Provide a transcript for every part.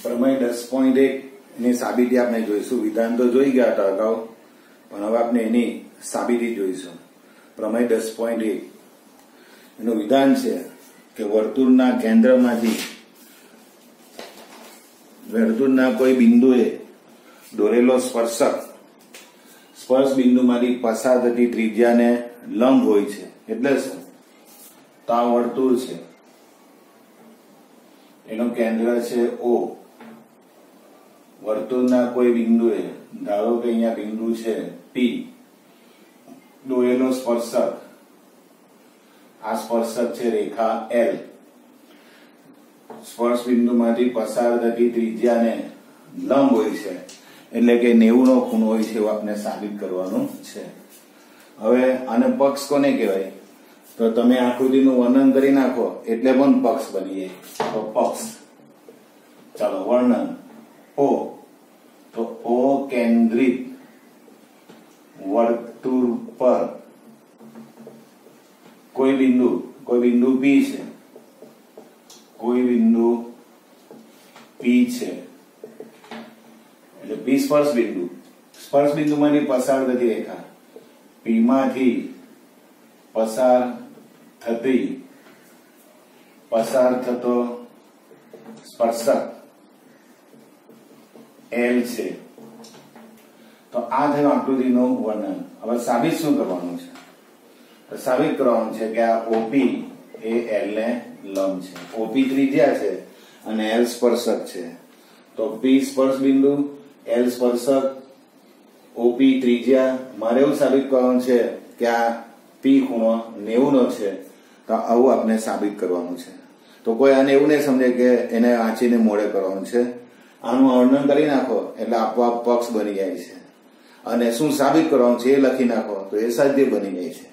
પ્રમેય 10.1 એની સાબિતી આપણે જોઈશું. વિધાન તો જોઈ ગયા હતા અગાઉ, પણ હવે આપણે એની સાબિતી જોઈશું. પ્રમેય 10.1 એનું વિધાન છે કે વર્તુળના કેન્દ્રમાંથી વર્તુળના કોઈ બિંદુએ દોરેલો સ્પર્શક સ્પર્શ બિંદુમાંથી પસાર થતી ત્રિજ્યાને લંબ હોય છે. એટલે શું? તો આ વર્તુળ છે, એનું કેન્દ્ર છે O. વર્તુળના કોઈ બિંદુએ, ધારો કે અહીંયા બિંદુ છે P, દોરેલો સ્પર્શક, આ સ્પર્શક છે રેખા L. સ્પર્શ બિંદુમાંથી પસાર થતી ત્રિજ્યાને લંબ હોય છે, એટલે કે 90 નો ખૂણો હોય છે એવું આપણે સાબિત કરવાનું છે. હવે આને પક્ષ કોને કહેવાય? તો તમે આકૃતિનું વર્ણન કરી નાખો એટલે પણ પક્ષ બની જાય. તો પક્ષ, ચાલો વર્ણન. O, તો O કેન્દ્રિત વર્તુળ પર કોઈ બિંદુ P છે, કોઈ બિંદુ P છે, એટલે P સ્પર્શ બિંદુમાંથી પસાર થતી રેખા, P માંથી પસાર થતો સ્પર્શક L છે. તો આ થયું આકૃતિનું વર્ણન. હવે સાબિત શું કરવાનું છે? તો સાબિત કરવાનું છે કે આ OP એ L ને લંબ છે. OP ત્રિજ્યા છે અને L સ્પર્શક છે. તો P સ્પર્શ બિંદુ, L સ્પર્શક, OP ત્રિજ્યા. મારે એવું સાબિત કરવાનું છે કે આ P ખૂણો 90 નો છે. તો આવું આપણે સાબિત કરવાનું છે. તો કોઈ આને એવું નહીં સમજે કે એને વાંચીને મોડે કરવાનું છે. આનું વર્ણન કરી નાખો એટલે આપોઆપ પક્ષ બની જાય છે. અને શું સાબિત કરવાનું છે એ લખી નાખો તો એ સાધ્ય બની જાય છે.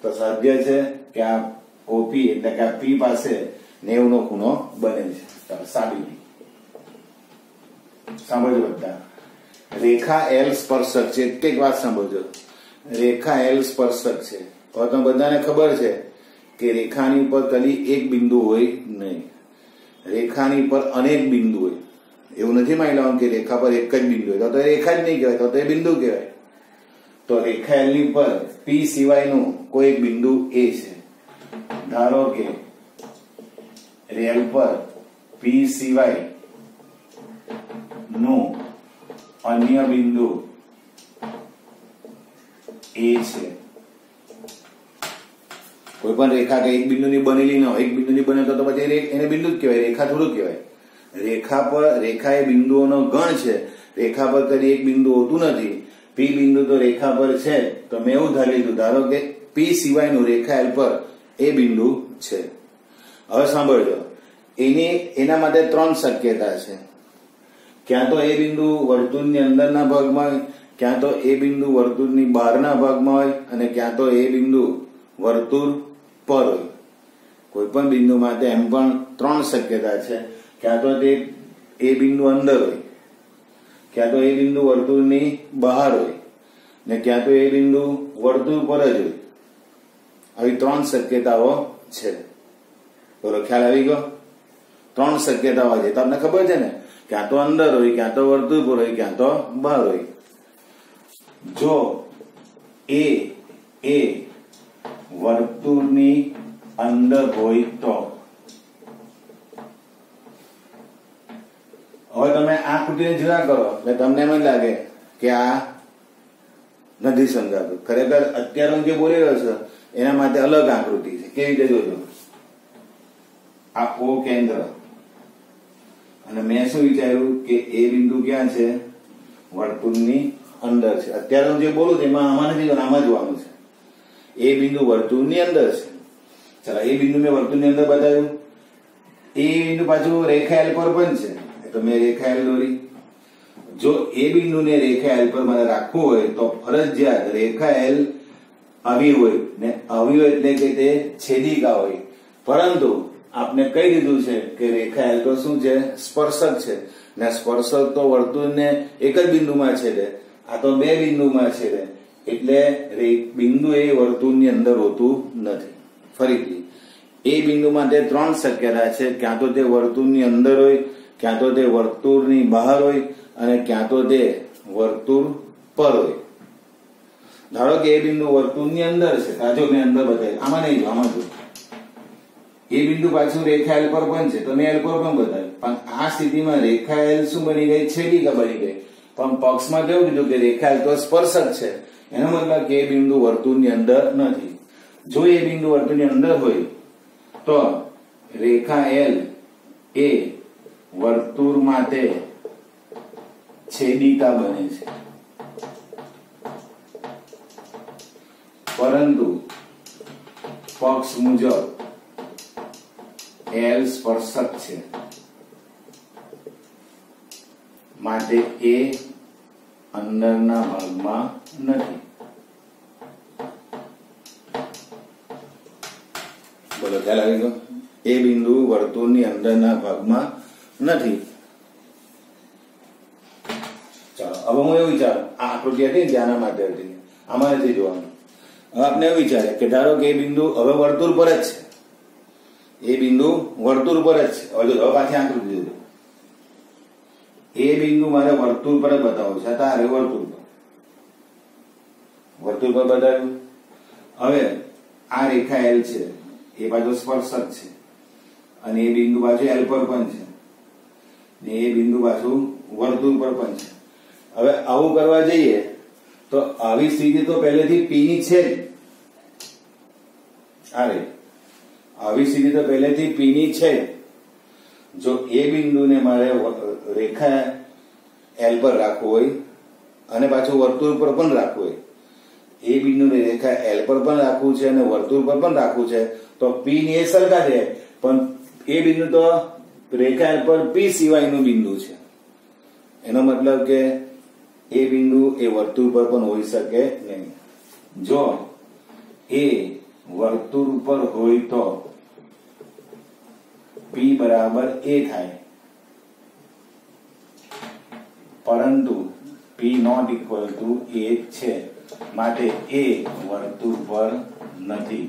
તો સાધ્ય છે કે આ OP એટલે કે આ P પાસે 90 નો ખૂણો બને છે. ચાલો સાબિતી સાંભળજો બધા. રેખા L સ્પર્શક છે. એક વાત સાંભળજો, રેખા L સ્પર્શક છે. હવે તમને બધાને ખબર છે કે રેખાની પર ખાલી એક બિંદુ હોય નહીં, રેખાની પર અનેક બિંદુ હોય. એવું નથી માની લેવાનું કે રેખા પર એક જ બિંદુ હોય તો રેખા જ નહીં કહેવાય, તો એ બિંદુ કહેવાય. તો રેખા L ની પર P સિવાયનું કોઈ એક બિંદુ A છે. ધારો કે L પર P સિવાય નું અન્ય બિંદુ A છે. કોઈ પણ રેખા કે એક બિંદુની બનેલી ન હોય, એક બિંદુની બને તો પછી એને બિંદુ જ કહેવાય, રેખા થોડું કહેવાય. રેખા એ બિંદુઓનો ગણ છે. રેખા પર કદી એક બિંદુ હોતું નથી. P બિંદુ તો રેખા પર છે. તો મેં એવું ધારી લીધું, ધારો કે P સિવાયનું રેખા L પર એ બિંદુ છે. હવે સાંભળજો, એના માટે 3 શક્યતા છે. ક્યાં તો એ બિંદુ વર્તુળની અંદરના ભાગમાં હોય, ક્યાં તો એ બિંદુ વર્તુળની બહારના ભાગમાં હોય, અને ક્યાં તો એ બિંદુ વર્તુળ પર હોય. કોઈ પણ બિંદુ માટે એમ પણ 3 શક્યતા છે. ક્યાં તો તે એ બિંદુ અંદર હોય, ક્યાં તો એ બિંદુ વર્તુળની બહાર હોય, ને ક્યાં તો એ બિંદુ વર્તુળ પર જ હોય. આવી 3 શક્યતાઓ છે. બોલો, ખ્યાલ આવી ગયો? 3 શક્યતાઓ છે. તમને ખબર છે ને, ક્યાં તો અંદર હોય, ક્યાં તો વર્તુળ પર હોય, ક્યાં તો બહાર હોય. જો એ વર્તુળની અંદર હોય તો, હવે તમે આ આકૃતિને જોયા કરો એટલે તમને એમ લાગે કે આ નથી સમજાતું. ખરેખર અત્યારે હું જે બોલી રહ્યો છું એના માટે અલગ આકૃતિ છે. કેવી રીતે જોજો, આ O કેન્દ્ર, અને મેં શું વિચાર્યું કે એ બિંદુ ક્યાં છે? વર્તુળની અંદર છે. અત્યારે હું જે બોલું છું એમાં આમાં નથી જોવાનું, આમાં જોવાનું છે. એ બિંદુ વર્તુળની અંદર છે. ચાલો, એ બિંદુ મેં વર્તુળની અંદર બતાવ્યું. એ બિંદુ પાછું રેખા L પર પણ છે. તો મેં રેખા L દોરી. જો એ બિંદુને રેખા L પર મારે રાખવું હોય તો ફરજિયાત રેખા L આવી હોય, ને આવી હોય એટલે કે તે છેદિકા હોય. પરંતુ આપને કહી દીધું છે કે રેખા L તો શું છે? સ્પર્શક છે. ને સ્પર્શક તો વર્તુળને એક જ બિંદુમાં છેદે, આ તો 2 બિંદુમાં છેદે. એટલે બિંદુ એ વર્તુળની અંદર હોતું નથી. ફરીથી એ બિંદુ માટે 3 શક્યતા છે. ક્યાં તો તે વર્તુળની અંદર હોય, ક્યાં તો તે વર્તુળની બહાર હોય અને ક્યાં તો તે વર્તુળ પર હોય. ધારો કે એ બિંદુ વર્તુળની અંદર છે, જો મેં અંદર બતાવ્યું, આમાં નહીં, આમાં જો એ બિંદુ પાછું રેખા એલ પર પણ છે, તો મેં એલ પર પણ બતાવ્યું, પણ આ સ્થિતિમાં રેખા એલ શું બની ગઈ? છેદિકા બની ગઈ. પણ પક્ષમાં કેવું કીધું કે રેખા એલ તો સ્પર્શક છે, એનો મતલબ કે એ બિંદુ વર્તુળની અંદર નથી. જો એ બિંદુ વર્તુળની અંદર હોય તો રેખા એલ એ વર્તુળ માટે છેદિકા બને છે, પરંતુ પક્ષ મુજબ એલ સ્પર્શક છે, માટે એ અંદરના ભાગમાં નથી. બોલો, ખ્યાલ આવી ગયો? એ બિંદુ વર્તુળની અંદરના ભાગમાં નથી. ચાલો, હવે હું એવું વિચારું, આ આકૃતિ હતી ને આના માટે હતી, આમાં નથી જોવાનું. હવે આપણે એવું વિચારે કે ધારો કે એ બિંદુ હવે વર્તુળ પર જ છે, એ બિંદુ વર્તુળ પર જ છે. હવે પાછી આકૃતિ જોજો. એ બિંદુ મારે વર્તુળ પર જ બતાવવું છે, તારે વર્તુળ પર બતાવ્યું. હવે આ રેખા એલ છે, એ બાજુ સ્પર્શક છે, અને એ બિંદુ બાજુ એલ પર પણ છે, ને એ બિંદુ બાજુ વર્તુળ પર પણ છે. હવે આવું કરવા જઈએ તો આવી સ્થિતિ તો પહેલેથી પી ની છે જ. આવી સ્થિતિ તો પહેલેથી પી ની છે. જો એ બિંદુને મારે રેખા એલ પર રાખવું હોય અને પાછું વર્તુળ પર પણ રાખવું હોય, એ બિંદુને રેખા એલ પર પણ રાખવું છે અને વર્તુળ પર પણ રાખવું છે, તો પી ની એ સરખા છે, પણ એ બિંદુ તો રેખા એલ પર પી સિવાયનું બિંદુ છે. એનો મતલબ કે એ બિંદુ એ વર્તુળ પર પણ હોઈ શકે નહીં. જો એ વર્તુળ પર હોય તો પી બરાબર એ થાય, પરંતુ પી નોટ ઇક્વલ ટુ એ છે, માટે એ વર્તુળ પર નથી.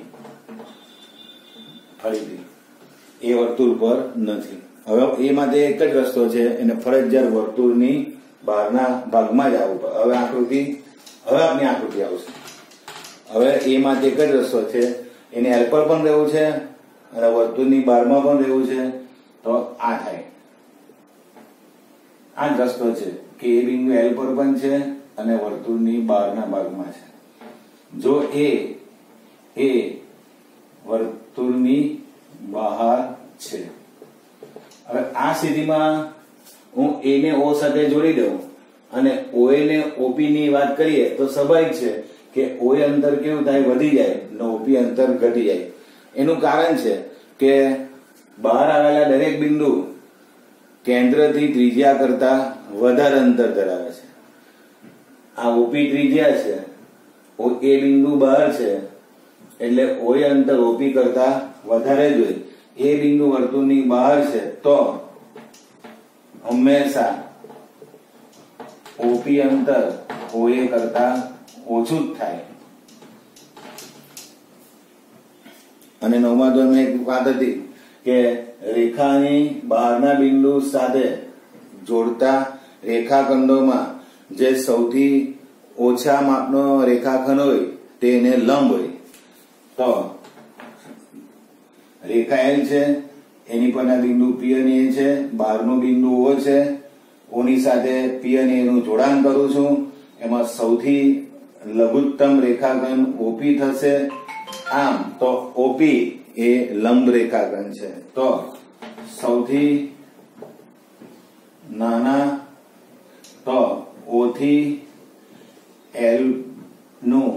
ફરીથી એ વર્તુળ પર નથી. હવે એ માટે એક જ રસ્તો છે, એને ફરજિયાત વર્તુળની બહારના ભાગમાં જ આવવું પડે. હવે આપની આકૃતિ આવશે. હવે એ માટે એક જ રસ્તો છે, એને એલ પર પણ રહેવું છે અને વર્તુળની બહારમાં પણ રહેવું છે, તો આ થાય. આ જ રસ્તો છે કે એ બિંદુ એલ પર પણ છે અને વર્તુળની બહારના ભાગમાં છે. જો એ વર્તુળની બહાર છે. હવે આ સ્થિતિમાં હું એ ને ઓ સાથે જોડી દઉં અને ઓએ ને ઓપી ની વાત કરીએ તો સ્વાભાવિક છે કે ઓએ અંતર કેવું થાય? વધી જાય ને ઓપી અંતર ઘટી જાય. એનું કારણ છે કે બહાર આવેલા દરેક બિંદુ કેન્દ્રથી ત્રિજ્યા કરતા વધારે અંતર ધરાવે છે. આ ઓપી ત્રિજ્યા છે, એ બિંદુ બહાર છે, એટલે ઓએ અંતર ઓપી કરતા વધારે જ હોય. એ બિંદુ વર્તુળની બહાર છે તો હંમેશા ઓપી અંતર ઓએ કરતા ઓછું જ થાય. અને નવમા ધોરણમાં એક વાત હતી કે રેખાની બહારના બિંદુ સાથે જોડતા રેખાખંડોમાં જે સૌથી ઓછા માપનો રેખાખંડ હોય તેને લંબ હોય. તો રેખા એલ છે, એની પરના બિંદુ પી અને એ છે, બહારનું બિંદુ ઓ છે, ઓની સાથે પી અને એનું જોડાણ કરું છું, એમાં સૌથી લઘુત્તમ રેખાખંડ ઓપી થશે. આમ તો ઓપી એ લંબ રેખાખંડ છે, તો સૌથી નાના તો ઓ થી એલ નું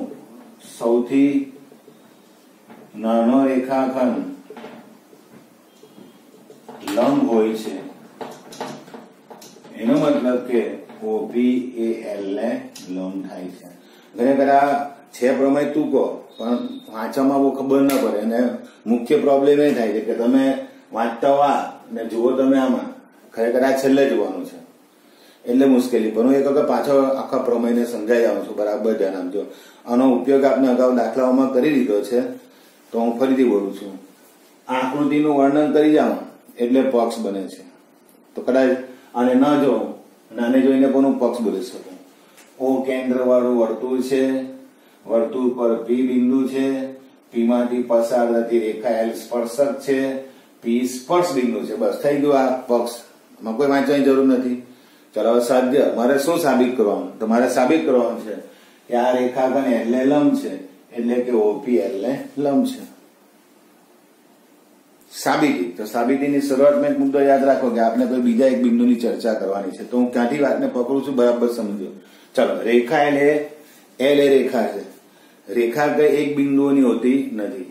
સૌથી નાનો રેખાખંડ લંબ હોય છે. એનો મતલબ કે ઓપી એ એલ ને લંબ થાય છે. ખરેખર આ છે પ્રમેય ટૂંકો, પણ વાંચવામાં બહુ ખબર ના પડે અને મુખ્ય પ્રોબ્લેમ એ થાય છે કે તમે વાંચતા વા ને જુઓ તમે આમાં, ખરેખર આ છેલ્લે જોવાનું છે એટલે મુશ્કેલી. પણ હું એક વખત પાછો આખા પ્રમેયને સમજાઈ જાઉં છું, બરાબર ધ્યાન આપજો. આનો ઉપયોગ આપણે અગાઉ દાખલાઓમાં કરી દીધો છે, તો હું ફરીથી બોલું છું. આકૃતિનું વર્ણન કરી જાઉં એટલે પક્ષ બને છે. તો કદાચ આને ન જોઉં અને આને જોઈને પણ હું પક્ષ બોલી શકું. ઓ કેન્દ્ર વાળું વર્તુળ છે, વર્તુળ પર પી બિંદુ છે, પી માંથી પસાર થતી રેખા એલ સ્પર્શક છે, પી સ્પર્શ બિંદુ છે. બસ થઈ ગયું આ પક્ષ, માં કોઈ વાંચવાની જરૂર નથી. ચલો હવે સાધ્ય મારે શું સાબિત કરવાનું? તો મારે સાબિત કરવાનું છે કે આ રેખાખંડ એલ ને લંબ છે, એટલે કે ઓપી એલ ને લંબ છે. સાબિતી. તો સાબિતીની શરૂઆતમાં એક મુદ્દો યાદ રાખો કે આપણે કોઈ બીજા એક બિંદુની ચર્ચા કરવાની છે. તો હું ક્યાંથી વાતને પકડું છું બરાબર સમજો. ચલો, રેખા એલ એ રેખા છે. રેખા કઈ એક બિંદુઓની હોતી નથી.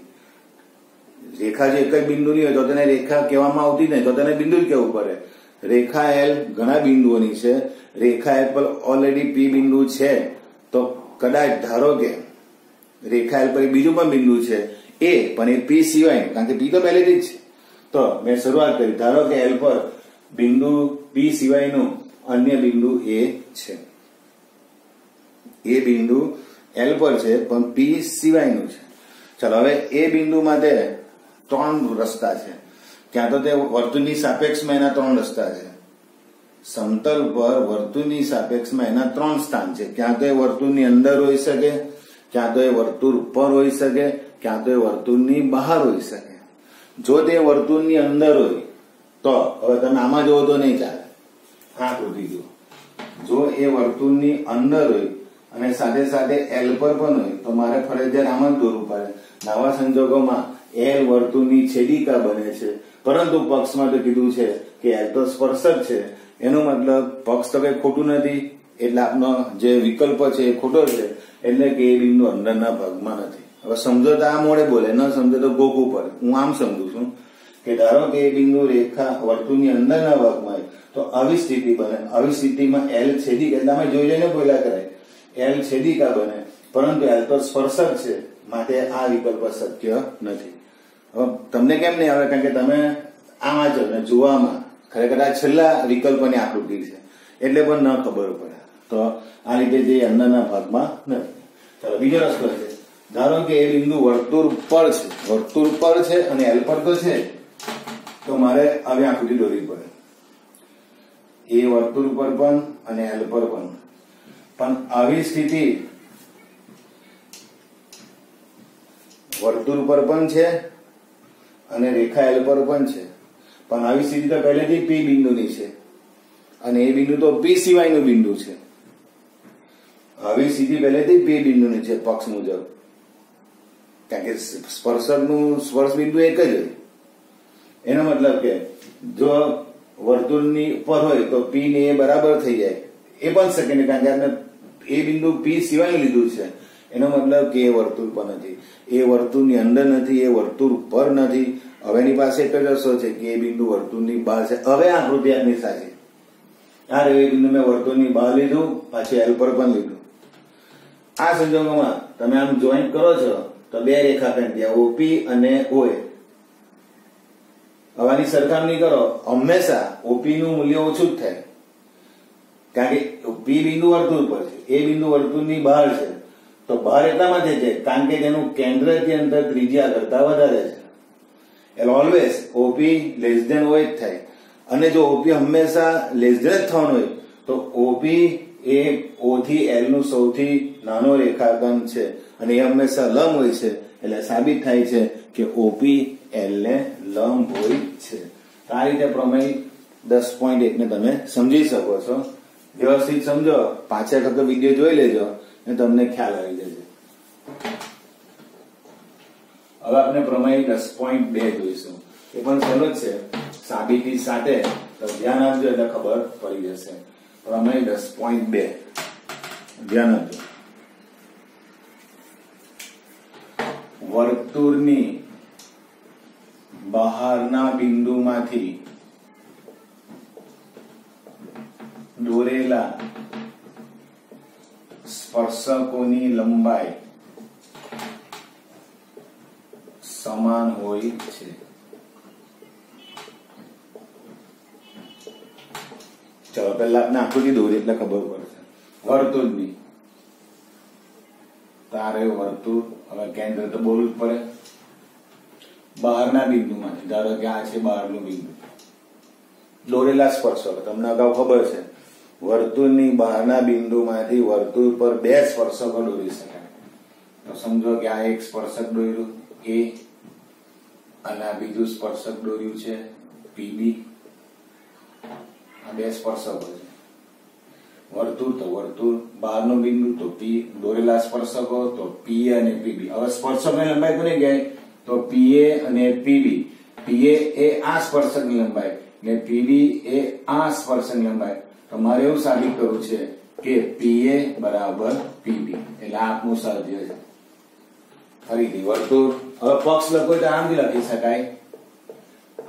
રેખા જો એક જ બિંદુની હોય તો તેને રેખા કહેવામાં આવતી નહીં, તો તેને બિંદુ જ કહેવું પડે. રેખા એલ ઘણા બિંદુઓની છે. રેખા એલ પર ઓલરેડી પી બિંદુ છે, તો કદાચ ધારો કે રેખા એલ પર બીજું પણ બિંદુ છે એ, પણ એ પી સિવાય, કારણ કે પી તો પહેલેથી જ છે. તો મેં શરૂઆત કરી, ધારો કે એલ પર બિંદુ પી સિવાયનું અન્ય બિંદુ એ છે. એ બિંદુ એલ પર છે પણ પી સિવાયનું છે. ચલો, હવે એ બિંદુ માટે 3 રસ્તા છે. ક્યાં તો તે વર્તુળની સાપેક્ષમાં એના 3 રસ્તા છે. સમતલ પર વર્તુળની સાપેક્ષમાં એના 3 સ્થાન છે. ક્યાં તો એ વર્તુળની અંદર હોઈ શકે, ક્યાં તો એ વર્તુળ ઉપર હોઈ શકે, ક્યાં તો એ વર્તુળની બહાર હોઈ શકે. જો તે વર્તુળની અંદર હોય તો હવે તમે આમાં જોવો તો નહીં ચાલે. આકૃતિ જુઓ. જો એ વર્તુળની અંદર હોય અને સાથે સાથે એલ પર પણ હોય તો મારે ફરજિયાત આમ જ દોરવું પડે. નવા સંજોગોમાં એલ વર્તુળની છેદિકા બને છે, પરંતુ પક્ષમાં તો કીધું છે કે એલ તો સ્પર્શક છે. એનો મતલબ પક્ષ તો કઈ ખોટું નથી, એટલે આપનો જે વિકલ્પ છે એ ખોટો છે, એટલે કે એ બિંદુ અંદરના ભાગમાં નથી. હવે સમજો તો આ મોડે બોલે, ન સમજો તો ગોખવું પડે. હું આમ સમજુ છું કે ધારો કે એ બિંદુ રેખા વર્તુળની અંદરના ભાગમાં હોય તો આવી સ્થિતિ બને. આવી સ્થિતિમાં એલ છેદિકા, એટલે અમે જોઈ જોઈને બોલ્યા કરાય, એલ છેદિકા બને, પરંતુ એલ તો સ્પર્શક છે, માટે આ વિકલ્પ શક્ય નથી. હવે તમને કેમ નહીં આવે? કારણ કે તમે આ વાંચો ને જોવામાં ખરેખર આ છેલ્લા વિકલ્પની આકૃતિ છે, એટલે પણ ન ખબર પડે. તો આ રીતે જે અંદરના ભાગમાં નથી. ચાલો, બીજો રસ્તો છે. ધારો કે એ બિંદુ વર્તુળ પર છે, વર્તુળ પર છે અને એલ પર તો છે, તો મારે આવી આકૃતિ દોરવી પડે. એ વર્તુળ પર પણ અને એલ પર પણ આવી સ્થિતિ વર્તુળ પર પણ છે અને રેખા એલ પર પણ છે, પણ આવી સ્થિતિ તો પહેલેથી પી બિંદુની છે અને એ બિંદુ તો પી સિવાયનું બિંદુ છે. આવી સ્થિતિ પહેલેથી પી બિંદુની છે પક્ષ મુજબ, કારણ કે સ્પર્શકનું સ્પર્શ બિંદુ એક જ હોય. એનો મતલબ કે જો વર્તુળની ઉપર હોય તો પી ને એ બરાબર થઈ જાય. એ પણ શકે નહીં, કારણ કે આપણે એ બિંદુ પી સિવાય લીધું છે. એનો મતલબ કે એ વર્તુળ પર નથી, એ વર્તુળની અંદર નથી, એ વર્તુળ પર નથી. હવે એની પાસે એક જ રસ્તો છે કે એ બિંદુ વર્તુળની બહાર છે. હવે આકૃતિ આપની સાચી. આ એ બિંદુ મેં વર્તુળની બહાર લીધું, પાછી એલ પર પણ લીધું. આ સંજોગોમાં તમે આમ જોઈન્ટ કરો છો તો 2 રેખાખંડ થયા, ઓપી અને ઓએ. હવે આની સરખામણી કરો, હંમેશા ઓપી નું મૂલ્ય ઓછું જ થાય, કારણ કે પી બિંદુ વર્તુળ પર છે, એ બિંદુ વર્તુળની બહાર છે. તો બહાર એટલા માટે છે કારણ કે તેનું કેન્દ્રથી અંતર ત્રિજ્યા કરતા વધારે છે. એટલે ઓલવેઝ ઓપી લેસ ધેન ઓ જ થાય. અને જો ઓપી હંમેશા લેસ ધેન જ થવાનું હોય તો ઓપી એ ઓ થી એલ નું સૌથી નાનો રેખાખંડ છે અને એ હંમેશા લંબ હોય છે. એટલે સાબિત થાય છે કે ઓપી એલ ને લંબ હોય છે. આ રીતે પ્રમેય 10.1 ને તમે સમજી શકો છો. વ્યવસ્થિત સમજો, પાછળ વખત વિડીયો જોઈ લેજો ને તમને ખ્યાલ આવી જશે. હવે આપણે પ્રમેય 10.2 જોઈશું. એ પણ સહેલો જ છે, સાબિતી સાથે, તો ધ્યાન આપજો એટલે ખબર પડી જશે. પ્રમેય 10.2 ધ્યાન આપજો. વર્તુળની બહારના બિંદુમાંથી દોરેલા સ્પર્શકોની લંબાઈ સમાન હોય છે. ચલો પહેલા આપણે આકૃતિ દોરી એટલે ખબર પડશે. વર્તુળની, તારે વર્તુળ, હવે કેન્દ્ર તો બોલવું જ પડે. બહારના બિંદુમાંથી, ધારો કે આ છે બહારનું બિંદુ, દોરેલા સ્પર્શકો તમને અગાઉ ખબર છે વર્તુળની બહારના બિંદુમાંથી વર્તુળ પર બે સ્પર્શકો દોરી શકાય. તો સમજો કે આ એક સ્પર્શક દોર્યું એ અને આ બીજું સ્પર્શક દોર્યું છે પીબી. આ બે સ્પર્શકો છે. વર્તુળ તો વર્તુળ, બહારનું બિંદુ તો પી, દોરેલા સ્પર્શકો તો પીએ અને પીબી. હવે સ્પર્શકની લંબાઈ કોની ગઈ તો પીએ અને પીબી. પીએ એ આ સ્પર્શકની લંબાઈ ને પીબી એ આ સ્પર્શકની લંબાઈ. તો મારે એવું સાબિત કરવું છે કે પીએ બરાબર પીબી, એટલે આપનું સાધ્ય છે. ફરીથી વર્તુળ. હવે પક્ષ લખો તો આમથી લખી શકાય.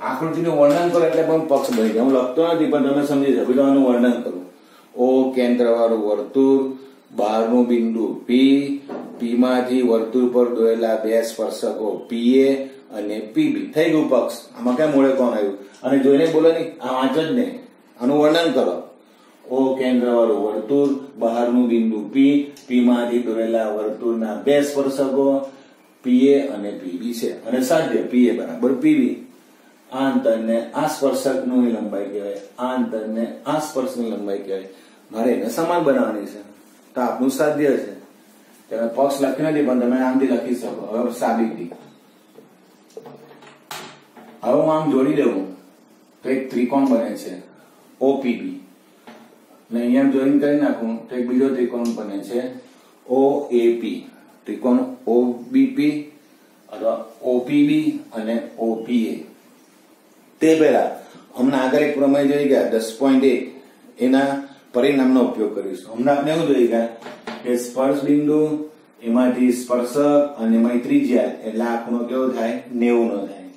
આકૃતિનું વર્ણન કરો એટલે પણ પક્ષ બની જાય. હું લખતો નથી પણ તમે સમજી શકો. આનું વર્ણન કરું. ઓ કેન્દ્ર વાળું વર્તુળ, બહારનું બિંદુ પી, પી માંથી વર્તુળ પર દોરેલા બે સ્પર્શકો પીએ અને પીબી. થઈ ગયું પક્ષ. આમાં ક્યાં મોડે કોણ આવ્યું? અને જોઈને બોલો નહીં, આ વાંચો જ નહીં, આનું વર્ણન કરો. ઓ કેન્દ્ર વાળું વર્તુળ, બહારનું બિંદુ પી, પી માંથી દોરેલા વર્તુળના બે સ્પર્શકો પીએ અને પીબી છે. અને સાધ્ય પીએ બરાબર પીબી. આ અંતરને આ સ્પર્શકની લંબાઈ કહેવાય, આ અંતરને આ સ્પર્શની લંબાઈ કહેવાય. મારે એને સમાન બનાવવાની છે. તો આપનું સાધ્ય છે. તમે પક્ષ લખ્યું નથી પણ તમે આમથી લખી શકો. હવે સાબિતી. હવે હું આમ જોડી દઉં તો એક ત્રિકોણ બને છે ઓપીબી. ને અહીંયા જોઈન કરી નાખું તો એક બીજો ત્રિકોણ બને છે ઓએપી. ત્રિકોણ ઓબીપી અથવા ઓપીબી અને ઓપીએ. તે પહેલા હમણાં આગળ એક પ્રમેય જોઈ ગયા 10.1 એના પરિણામનો ઉપયોગ કરીશું. હમણાં આપણે એવું જોઈ ગયા કે સ્પર્શ બિંદુ એમાંથી સ્પર્શક અને એમાં ત્રિજ્યા એટલે આ ખૂણો કેવો થાય 90 નો થાય.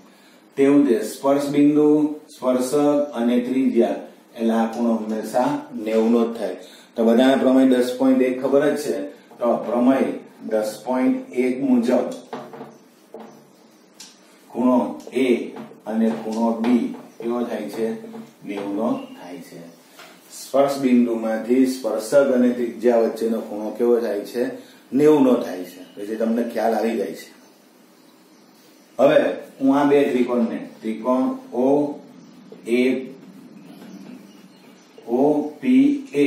તેવું છે સ્પર્શ બિંદુ, સ્પર્શક અને ત્રિજ્યા એટલે આ ખૂણો હંમેશા 90 નો જ થાય. તો બધાને પ્રમેય 10.1 ખબર જ છે. તો પ્રમેય 10.1 મુજબ ખૂણો એ અને ખૂણો બી કેવો થાય છે 90 નો થાય છે. સ્પર્શ બિંદુમાંથી સ્પર્શક અને ત્રિજ્યા વચ્ચેનો ખૂણો કેવો થાય છે 90 નો થાય છે. પછી તમને ખ્યાલ આવી જાય છે. હવે હું આ બે ત્રિકોણને ત્રિકોણ OPA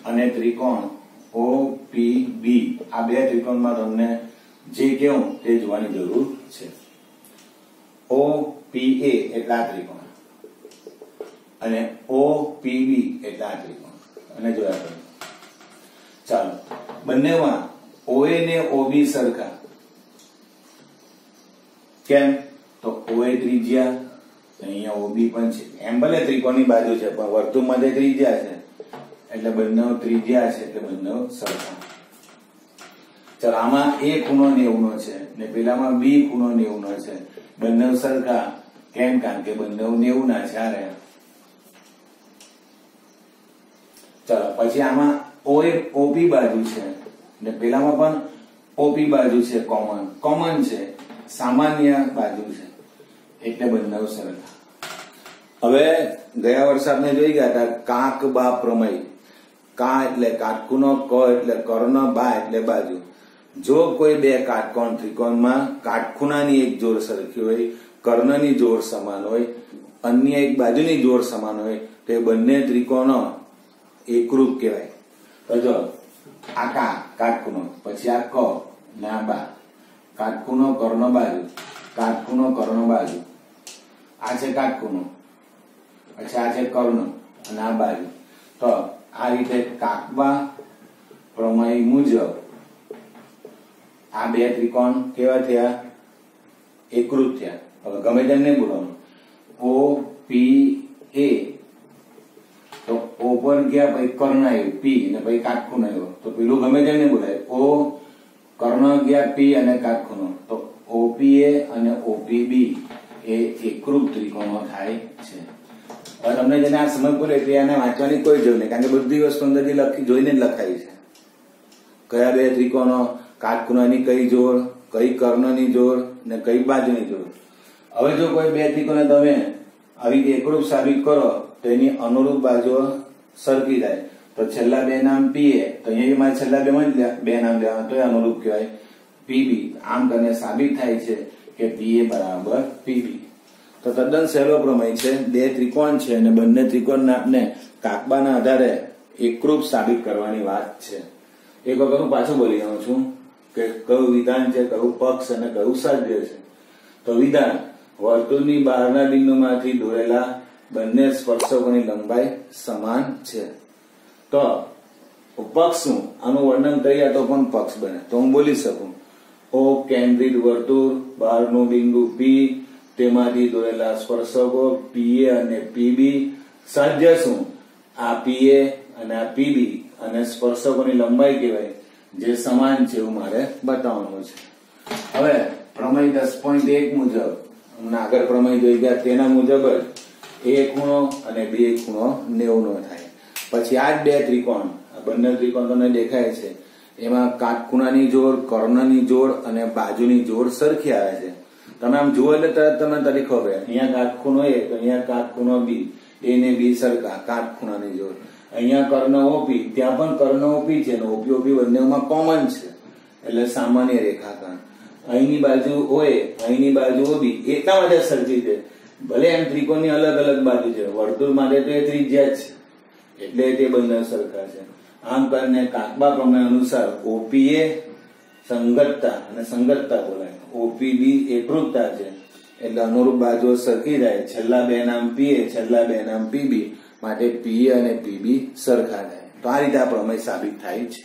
અને ત્રિકોણ OPB આ બે ત્રિકોણમાં તમને જે કેવું તે જોવાની જરૂર છે. OPA એટલે આ ત્રિકોણ અને OPB એટલે આ ત્રિકોણ અને જોયા કરો. ચાલો બંનેમાં OA ને OB સરખા. કેમ? તો OA ત્રિજ્યા, અહીંયા OB પણ છે. એમ ભલે ત્રિકોણની બાજુ છે પણ વર્તુળમાં જે ત્રિજ્યા છે એટલે બંને ત્રિજ્યા છે એટલે બંને સરખા. ચાલો આમાં A ખૂણો 90 નો છે ને પેલામાં B ખૂણો 90 નો છે. બંને સરખા. કેમ? કારણ કે બંને 90 ના છે. આ રહ્યા. ચાલો પછી આમાં OP બાજુ છે ને પેલામાં પણ OP બાજુ છે. કોમન છે, સામાન્ય બાજુ છે એટલે બંને સરખા. હવે ગયા વર્ષે આપણે જોઈ ગયા હતા કાકબા પ્રમેય. કા એટલે કાટખૂણો, ક એટલે કર્ણ, બા એટલે બાજુ. જો કોઈ બે કાટકોણ ત્રિકોણમાં કાટખૂણાની એક જોડ સરખી હોય, કર્ણની જોડ સમાન હોય, અન્ય એક બાજુની જોડ સમાન હોય તો એ બંને ત્રિકોણો એકરૂપ કહેવાય. તો જો આ કાટખૂણો, પછી આ ક ને આ બા, કાટખૂણો કર્ણ બાજુ, કાટખૂણો કર્ણ બાજુ. આ છે કાટખૂણો, પછી આ છે કર્ણ અને આ બાજુ. તો આ રીતે કાકબા પ્રમેય મુજબ આ બે ત્રિકોણ કેવા થયા? એકરૂપ થયા. હવે ગમે તેમ નહીં બોલવાનું. OPA તો O પર ગયા પછી કર્ણ આવ્યું P અને પછી કાટખૂણો આવ્યો તો પેલું ગમે તેમ નહીં બોલાય. O કર્ણ ગયા P અને કાટખૂણો તો OPA અને OPB એ એકરૂપ ત્રિકોણો થાય છે. હવે તમને જેને આ સમજ પડે એટલે એને વાંચવાની કોઈ જરૂર નહીં કારણ કે બધી વસ્તુ અંદરથી લખી જોઈને જ લખાઈ છે. કયા બે ત્રિકોણો, કાટખૂણાની કઈ જોડ, કઈ કર્ણની જોડ ને કઈ બાજુની જોડ. હવે જો કોઈ બે ત્રિકોણ તમે આવી રીતે એકરૂપ સાબિત કરો તો એની અનુરૂપ બાજુઓ સરખી થાય. તો છેલ્લા બે નામ PA તો અહીંયા મારે છેલ્લા બે નામ લેવા તો અનુરૂપ કહેવાય PB. આમ કરીને સાબિત થાય છે કે PA બરાબર PB. તો તદ્દન સહેલો પ્રમેય છે. બે ત્રિકોણ છે અને બંને ત્રિકોણને આપણે કાકબાના આધારે એકરૂપ સાબિત કરવાની વાત છે. એક વખત હું પાછું બોલી જાઉં છું કે કયું વિધાન છે, કયું પક્ષ અને કયું સાધ્ય છે. તો વિધાન, વર્તુળની બહારના બિંદુમાંથી દોરેલા બંને સ્પર્શકોની લંબાઈ સમાન છે. તો પક્ષ શું? આનું વર્ણન કરીએ તો પણ પક્ષ બને. તો હું બોલી શકું ઓ કેન્દ્રિત વર્તુળ, બહારનું બિંદુ પી, તેમાંથી દોરેલા સ્પર્શકો પીએ અને પીબી. સાધ્ય શું? આ પીએ અને આ પીબી અને સ્પર્શકોની લંબાઈ કહેવાય, જે સમાન છે એવું મારે બતાવવાનું છે. હવે પ્રમેય 10.1 મુજબ આગળ પ્રમેય જોઈ ગયા તેના મુજબ જ એ ખૂણો અને બે ખૂણો 90 નો થાય. પછી આ જ બે ત્રિકોણ, બંને ત્રિકોણ તમને દેખાય છે, એમાં કાટખૂણાની જોડ, કર્ણની જોડ અને બાજુની જોડ સરખી આવે છે. તમે આમ જુઓ એટલે તરત તમને તરીકે ખબર, અહીંયા કાટખૂણો એ તો અહીંયા કાટખૂણો બી, એ ને બી સરખા, કાટખૂણાની જોડ. અહીંયા કર્ણ ઓપી, ત્યાં પણ કર્ણ ઓપી છે ને ઓપી ઓપી બંનેમાં કોમન છે એટલે સામાન્ય રેખાખંડ. અહીંની બાજુ ઓએ, અહીંની બાજુ ઓબી, એટલા માટે સરખી છે. ભલે એમ ત્રિકોણની અલગ અલગ બાજુ છે, વર્તુળ માટે તો એ ત્રિજ્યા છે એટલે તે બંને સરખા છે. આમ કરીને કાકબા પ્રમેય અનુસાર ઓપીએ સંગતતા, અને સંગતતા બોલાય, ઓપીબી એકરૂપતા છે એટલે અનુરૂપ બાજુઓ સરખી જાય. છેલ્લા બે નામ પીએ, છેલ્લા બે નામ પીબી, માટે પીએ અને પીબી સરખા થાય. તો આ રીતે આ પ્રમેય સાબિત થાય છે.